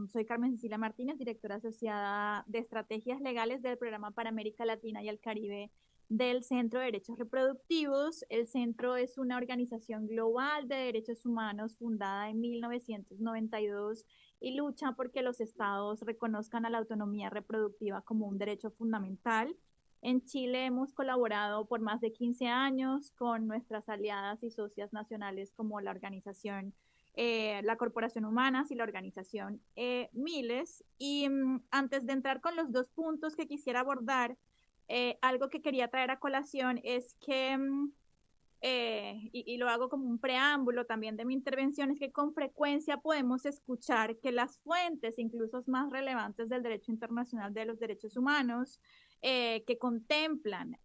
Soy Carmen Cecilia Martínez, directora asociada de Estrategias Legales del Programa para América Latina y el Caribe del Centro de Derechos Reproductivos. El centro es una organización global de derechos humanos fundada en 1992 y lucha porque los estados reconozcan a la autonomía reproductiva como un derecho fundamental. En Chile hemos colaborado por más de 15 años con nuestras aliadas y socias nacionales como la organización la Corporación Humanas y la organización Miles. Y antes de entrar con los dos puntos que quisiera abordar, algo que quería traer a colación es que, y lo hago como un preámbulo también de mi intervención, es que con frecuencia podemos escuchar que las fuentes, incluso más relevantes del derecho internacional de los derechos humanos, que contemplan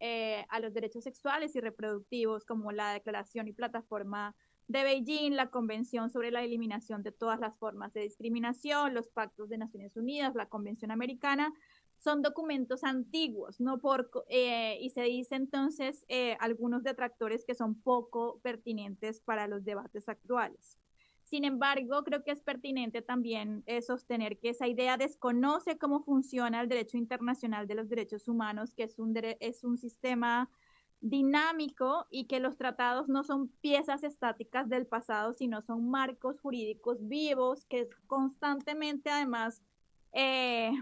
a los derechos sexuales y reproductivos, como la Declaración y Plataforma de Beijing, la Convención sobre la Eliminación de todas las formas de discriminación, los Pactos de Naciones Unidas, la Convención Americana, son documentos antiguos, ¿no? Y se dice entonces algunos detractores que son poco pertinentes para los debates actuales. Sin embargo, creo que es pertinente también sostener que esa idea desconoce cómo funciona el derecho internacional de los derechos humanos, que es un sistema dinámico y que los tratados no son piezas estáticas del pasado, sino son marcos jurídicos vivos que constantemente además eh,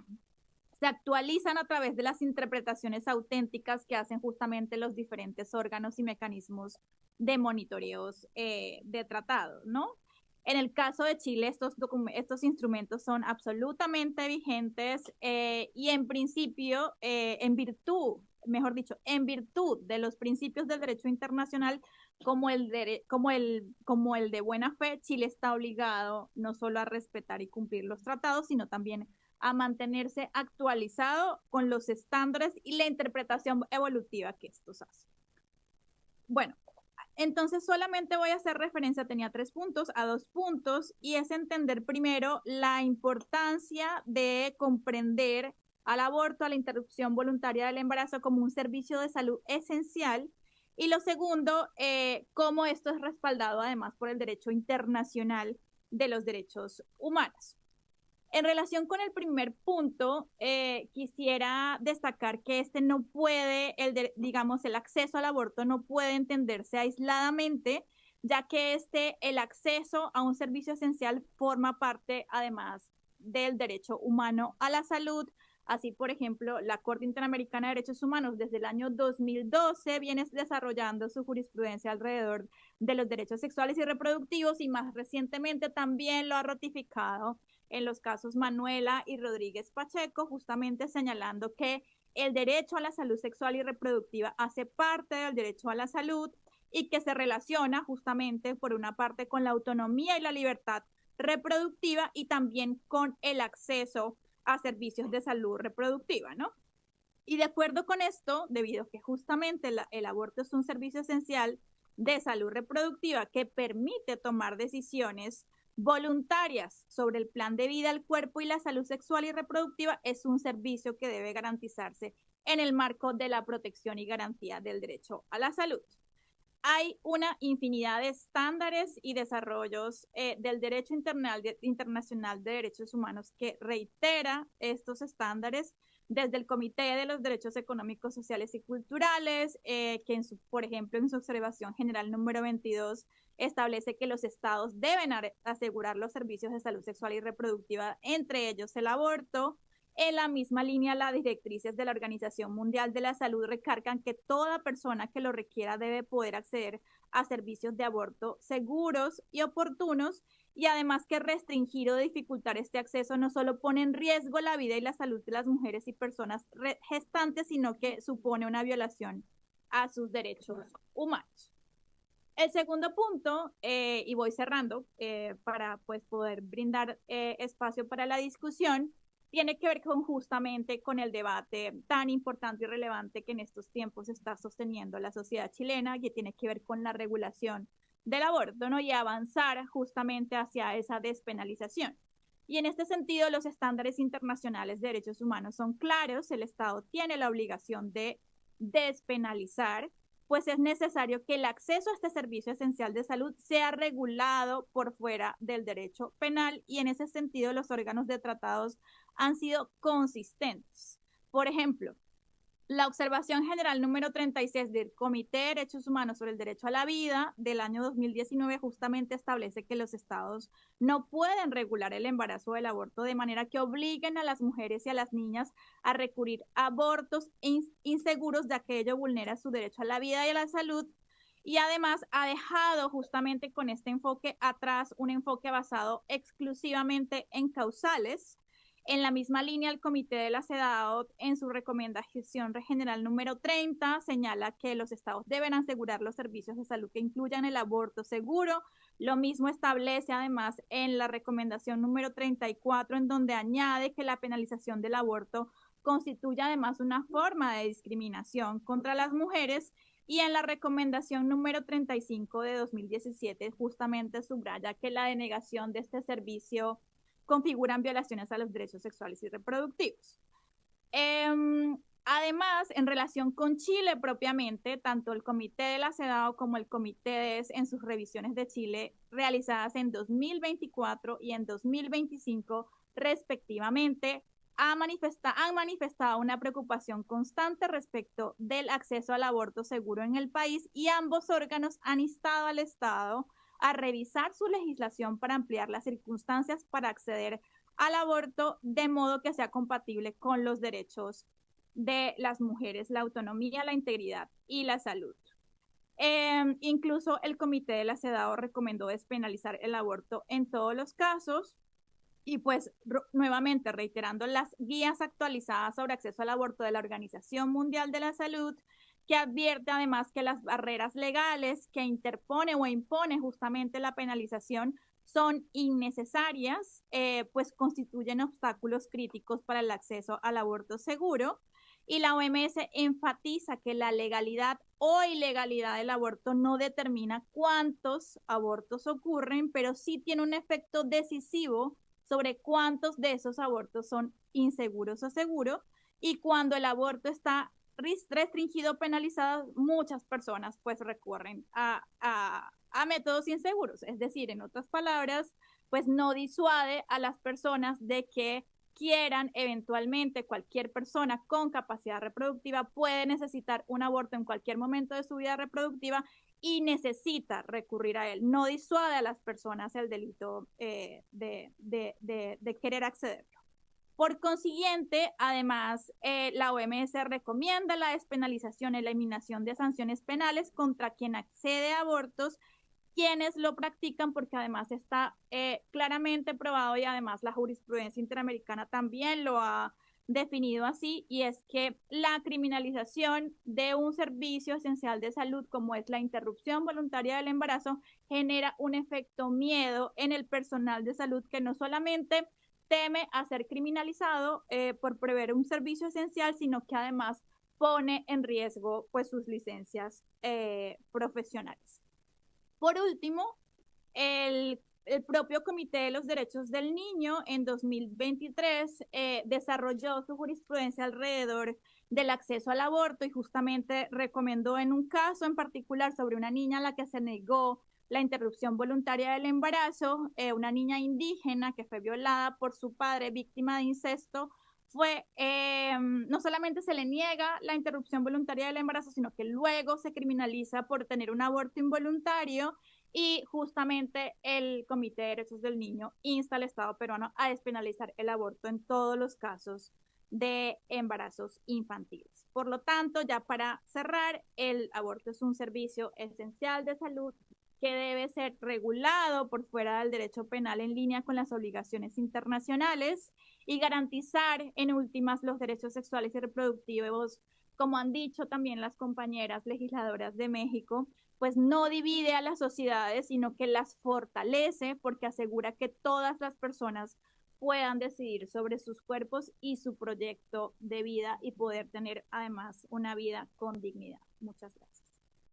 se actualizan a través de las interpretaciones auténticas que hacen justamente los diferentes órganos y mecanismos de monitoreos de tratados, ¿no? En el caso de Chile, estos instrumentos son absolutamente vigentes y en principio, mejor dicho, en virtud de los principios del derecho internacional, como el de buena fe, Chile está obligado no solo a respetar y cumplir los tratados, sino también a mantenerse actualizado con los estándares y la interpretación evolutiva que estos hacen. Bueno, entonces solamente voy a hacer referencia, tenía 3 puntos, a 2 puntos, y es entender primero la importancia de comprender al aborto, a la interrupción voluntaria del embarazo como un servicio de salud esencial. Y lo segundo, cómo esto es respaldado además por el derecho internacional de los derechos humanos. En relación con el primer punto, quisiera destacar que este no puede, digamos, el acceso al aborto no puede entenderse aisladamente, ya que el acceso a un servicio esencial forma parte, además, del derecho humano a la salud. Así, por ejemplo, la Corte Interamericana de Derechos Humanos desde el año 2012 viene desarrollando su jurisprudencia alrededor de los derechos sexuales y reproductivos y más recientemente también lo ha ratificado en los casos Manuela y Rodríguez Pacheco, justamente señalando que el derecho a la salud sexual y reproductiva hace parte del derecho a la salud y que se relaciona justamente por una parte con la autonomía y la libertad reproductiva y también con el acceso a servicios de salud reproductiva, ¿no? Y de acuerdo con esto, debido a que justamente el aborto es un servicio esencial de salud reproductiva que permite tomar decisiones voluntarias sobre el plan de vida, el cuerpo y la salud sexual y reproductiva, es un servicio que debe garantizarse en el marco de la protección y garantía del derecho a la salud. Hay una infinidad de estándares y desarrollos del derecho internacional de derechos humanos que reitera estos estándares desde el Comité de los Derechos Económicos, Sociales y Culturales, que por ejemplo en su observación general número 22 establece que los estados deben asegurar los servicios de salud sexual y reproductiva, entre ellos el aborto. En la misma línea, las directrices de la Organización Mundial de la Salud recargan que toda persona que lo requiera debe poder acceder a servicios de aborto seguros y oportunos, y además que restringir o dificultar este acceso no solo pone en riesgo la vida y la salud de las mujeres y personas gestantes, sino que supone una violación a sus derechos humanos. El segundo punto, y voy cerrando para pues, poder brindar espacio para la discusión, tiene que ver justamente con el debate tan importante y relevante que en estos tiempos está sosteniendo la sociedad chilena, que tiene que ver con la regulación del aborto, ¿no? Y avanzar justamente hacia esa despenalización. Y en este sentido, los estándares internacionales de derechos humanos son claros. El Estado tiene la obligación de despenalizar, pues es necesario que el acceso a este servicio esencial de salud sea regulado por fuera del derecho penal, y en ese sentido los órganos de tratados han sido consistentes. Por ejemplo, la observación general número 36 del Comité de Derechos Humanos sobre el Derecho a la Vida del año 2019 justamente establece que los estados no pueden regular el embarazo o el aborto de manera que obliguen a las mujeres y a las niñas a recurrir a abortos inseguros, ya que ello vulnera su derecho a la vida y a la salud. Y además ha dejado justamente con este enfoque atrás un enfoque basado exclusivamente en causales. En la misma línea, el Comité de la CEDAW, en su recomendación general número 30, señala que los estados deben asegurar los servicios de salud que incluyan el aborto seguro. Lo mismo establece además en la recomendación número 34, en donde añade que la penalización del aborto constituye además una forma de discriminación contra las mujeres. Y en la recomendación número 35 de 2017 justamente subraya que la denegación de este servicio configuran violaciones a los derechos sexuales y reproductivos. Además, en relación con Chile propiamente, tanto el Comité de la CEDAW como el Comité en sus revisiones de Chile realizadas en 2024 y en 2025 respectivamente, han manifestado una preocupación constante respecto del acceso al aborto seguro en el país, y ambos órganos han instado al Estado a revisar su legislación para ampliar las circunstancias para acceder al aborto de modo que sea compatible con los derechos de las mujeres, la autonomía, la integridad y la salud. Incluso el Comité de la CEDAW recomendó despenalizar el aborto en todos los casos. Y pues nuevamente reiterando las guías actualizadas sobre acceso al aborto de la Organización Mundial de la Salud, que advierte además que las barreras legales que interpone o impone justamente la penalización son innecesarias, pues constituyen obstáculos críticos para el acceso al aborto seguro. Y la OMS enfatiza que la legalidad o ilegalidad del aborto no determina cuántos abortos ocurren, pero sí tiene un efecto decisivo sobre cuántos de esos abortos son inseguros o seguros. Y cuando el aborto está restringido o penalizado, muchas personas pues recurren a métodos inseguros. Es decir, en otras palabras, pues no disuade a las personas de que quieran eventualmente, cualquier persona con capacidad reproductiva puede necesitar un aborto en cualquier momento de su vida reproductiva y necesita recurrir a él. No disuade a las personas el delito de querer accederlo. Por consiguiente, además, la OMS recomienda la despenalización y eliminación de sanciones penales contra quien accede a abortos, quienes lo practican, porque además está claramente probado, y además la jurisprudencia interamericana también lo ha definido así, y es que la criminalización de un servicio esencial de salud como es la interrupción voluntaria del embarazo genera un efecto miedo en el personal de salud, que no solamente teme a ser criminalizado por prever un servicio esencial, sino que además pone en riesgo pues sus licencias profesionales. Por último, el propio Comité de los Derechos del Niño en 2023 desarrolló su jurisprudencia alrededor del acceso al aborto, y justamente recomendó en un caso en particular sobre una niña a la que se negó la interrupción voluntaria del embarazo, una niña indígena que fue violada por su padre, víctima de incesto. No solamente se le niega la interrupción voluntaria del embarazo, sino que luego se criminaliza por tener un aborto involuntario, y justamente el Comité de Derechos del Niño insta al Estado peruano a despenalizar el aborto en todos los casos de embarazos infantiles. Por lo tanto, ya para cerrar, el aborto es un servicio esencial de salud que debe ser regulado por fuera del derecho penal en línea con las obligaciones internacionales, y garantizar en últimas los derechos sexuales y reproductivos, como han dicho también las compañeras legisladoras de México, pues no divide a las sociedades, sino que las fortalece, porque asegura que todas las personas puedan decidir sobre sus cuerpos y su proyecto de vida, y poder tener además una vida con dignidad. Muchas gracias.